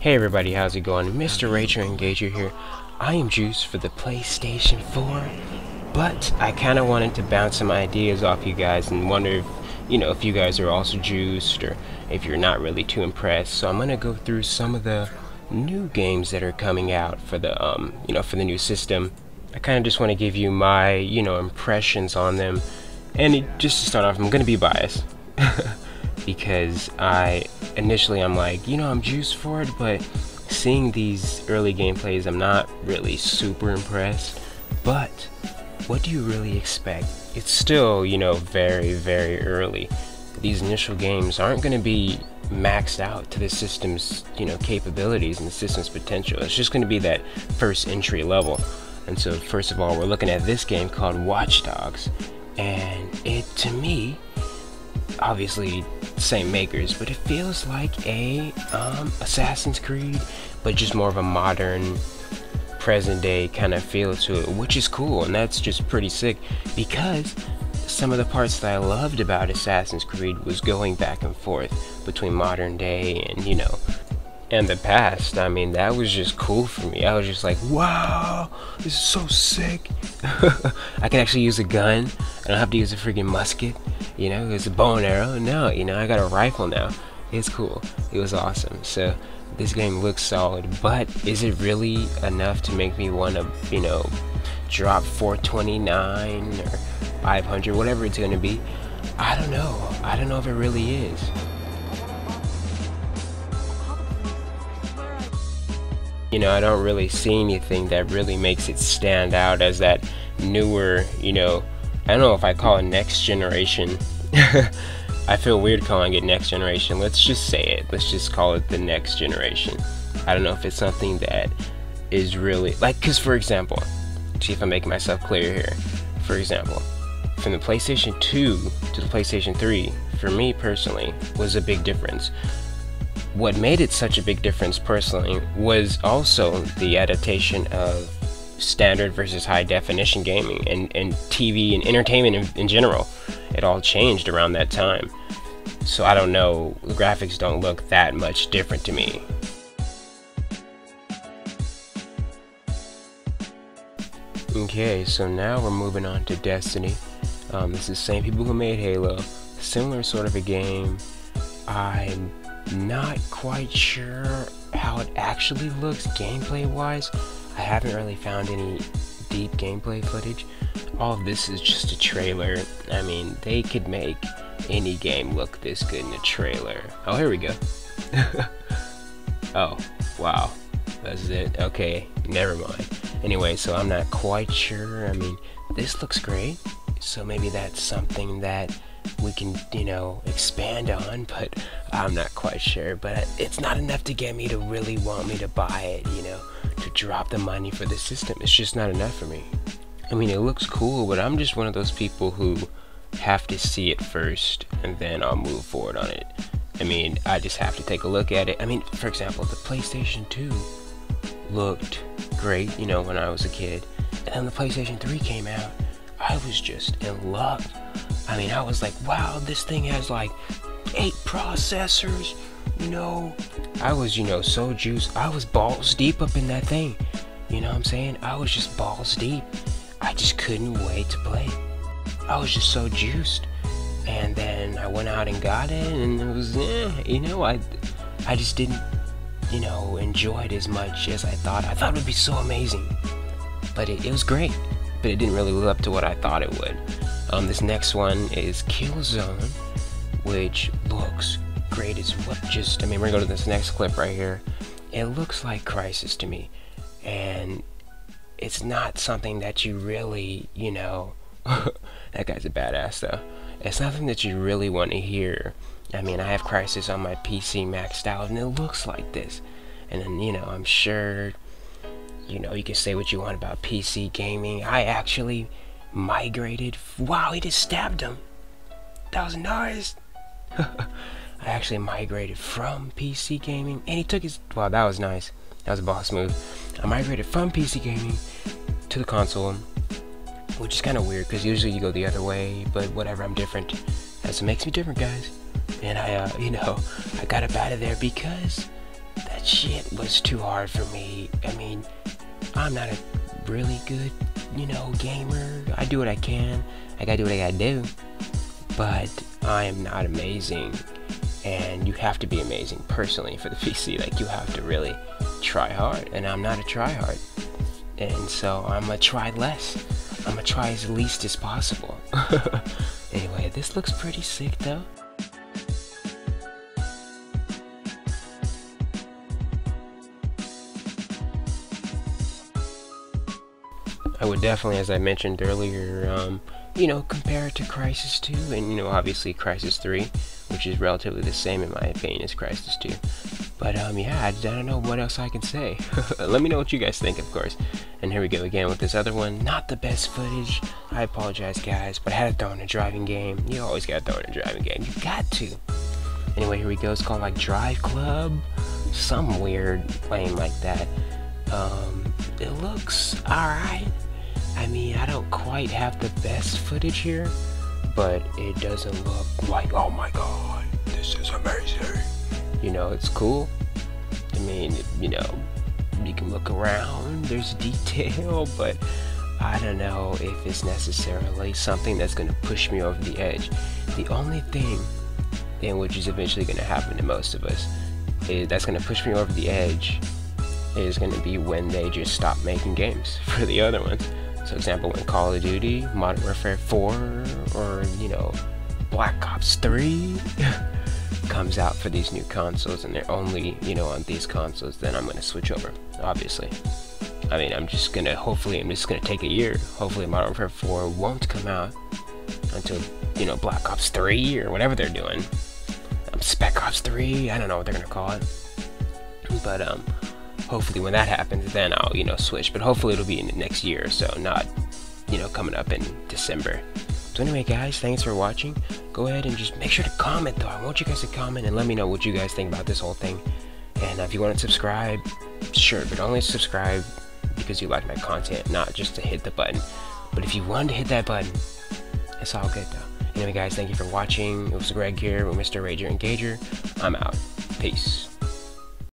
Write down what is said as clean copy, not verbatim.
Hey everybody, how's it going? MrRagerEngager here. I am juiced for the PlayStation 4, but I kind of wanted to bounce some ideas off you guys and wonder if, if you guys are also juiced or if you're not really too impressed. So I'm going to go through some of the new games that are coming out for the, for the new system. I kind of just want to give you my, impressions on them. And just to start off, I'm going to be biased. Because I'm like, I'm juiced for it, but seeing these early gameplays, I'm not really super impressed. But what do you really expect? It's still, very, very early. These initial games aren't going to be maxed out to the system's, capabilities and the system's potential. It's just going to be that first entry level. And so, first of all, we're looking at this game called Watch Dogs, and it, to me, obviously same makers, but it feels like a Assassin's Creed, but just more of a modern, present day kind of feel to it, which is cool, and that's just pretty sick, because some of the parts that I loved about Assassin's Creed was going back and forth between modern day and the past. I mean, that was just cool for me. I was just like, wow, this is so sick. I can actually use a gun. I don't have to use a freaking musket. It's a bow and arrow. No, I got a rifle now. It's cool. It was awesome. So this game looks solid, but is it really enough to make me want to, drop 429 or 500, whatever it's going to be? I don't know. I don't know if it really is. I don't really see anything that really makes it stand out as that newer, I don't know if I call it next generation. I feel weird calling it next generation. Let's just say it. Let's just call it the next generation. I don't know if it's something that is really, because for example, see if I'm making myself clear here. For example, from the PlayStation 2 to the PlayStation 3, for me personally, was a big difference. What made it such a big difference personally was also the adaptation of standard versus high definition gaming and TV and entertainment in general. It all changed around that time. So I don't know, the graphics don't look that much different to me. Okay, so now we're moving on to Destiny. This is the same people who made Halo. Similar sort of a game. I'm not quite sure how it actually looks gameplay wise. I haven't really found any deep gameplay footage. All of this is just a trailer. I mean, they could make any game look this good in a trailer. Oh, here we go. Oh, wow. That's it. Okay, never mind. Anyway, so I'm not quite sure. I mean, this looks great. So maybe that's something that we can, expand on, but I'm not quite sure. But it's not enough to get me to really want me to buy it, to drop the money for the system. It's just not enough for me. I mean, it looks cool, but I'm just one of those people who have to see it first, and then I'll move forward on it. I mean, I just have to take a look at it. I mean, for example, the PlayStation 2 looked great, when I was a kid. And then the PlayStation 3 came out. I was just in love. I mean, I was like, wow, this thing has like 8 processors, I was, so juiced. I was balls deep up in that thing. You know what I'm saying? I was just balls deep. I just couldn't wait to play. I was just so juiced. And then I went out and got it, and it was, I just didn't, enjoy it as much as I thought. I thought it would be so amazing. But it was great. But it didn't really live up to what I thought it would. This next one is Killzone, which looks great as well. We're gonna go to this next clip right here. It looks like Crisis to me, and it's not something that you really, that guy's a badass though. It's nothing that you really want to hear. I mean, I have Crisis on my PC maxed out, and it looks like this. And then, I'm sure, you can say what you want about PC gaming. I actually migrated. Wow, he just stabbed him. That was nice. I actually migrated from PC gaming, and he took his. Wow, that was nice. That was a boss move. I migrated from PC gaming to the console, which is kind of weird because usually you go the other way. But whatever, I'm different. That's what makes me different, guys. And I got up out of there because that shit was too hard for me. I mean, I'm not a really good, gamer. I do what I can. I gotta do what I gotta do. But I am not amazing. And you have to be amazing personally for the PC. Like, you have to really try hard. And I'm not a try hard. And so I'm gonna try less. I'm gonna try as least as possible. Anyway, this looks pretty sick though. I would definitely, as I mentioned earlier, compare it to Crysis 2 and, obviously Crysis 3, which is relatively the same in my opinion as Crysis 2. But, yeah, I don't know what else I can say. Let me know what you guys think, of course. And here we go again with this other one. Not the best footage. I apologize, guys, but I had to throw in a driving game. You always gotta throw in a driving game. You got to. Anyway, here we go. It's called, like, Drive Club. Some weird name like that. It looks alright. I mean, I don't quite have the best footage here, but it doesn't look like, oh my god, this is amazing. It's cool. I mean, you can look around, there's detail, but I don't know if it's necessarily something that's going to push me over the edge. The only thing, and which is eventually going to happen to most of us, is that's going to push me over the edge is going to be when they just stop making games for the other ones. So, example, when Call of Duty, Modern Warfare 4, or, Black Ops 3 comes out for these new consoles and they're only, on these consoles, then I'm going to switch over, obviously. I mean, I'm just going to take a year. Hopefully Modern Warfare 4 won't come out until, Black Ops 3 or whatever they're doing. Spec Ops 3, I don't know what they're going to call it. But, hopefully when that happens, then I'll, switch. But hopefully it'll be in the next year or so, not, coming up in December. So anyway, guys, thanks for watching. Go ahead and just make sure to comment, though. I want you guys to comment and let me know what you guys think about this whole thing. And if you want to subscribe, sure, but only subscribe because you like my content, not just to hit the button. But if you want to hit that button, it's all good, though. Anyway, guys, thank you for watching. It was Greg here with MrRagerEngager. I'm out. Peace.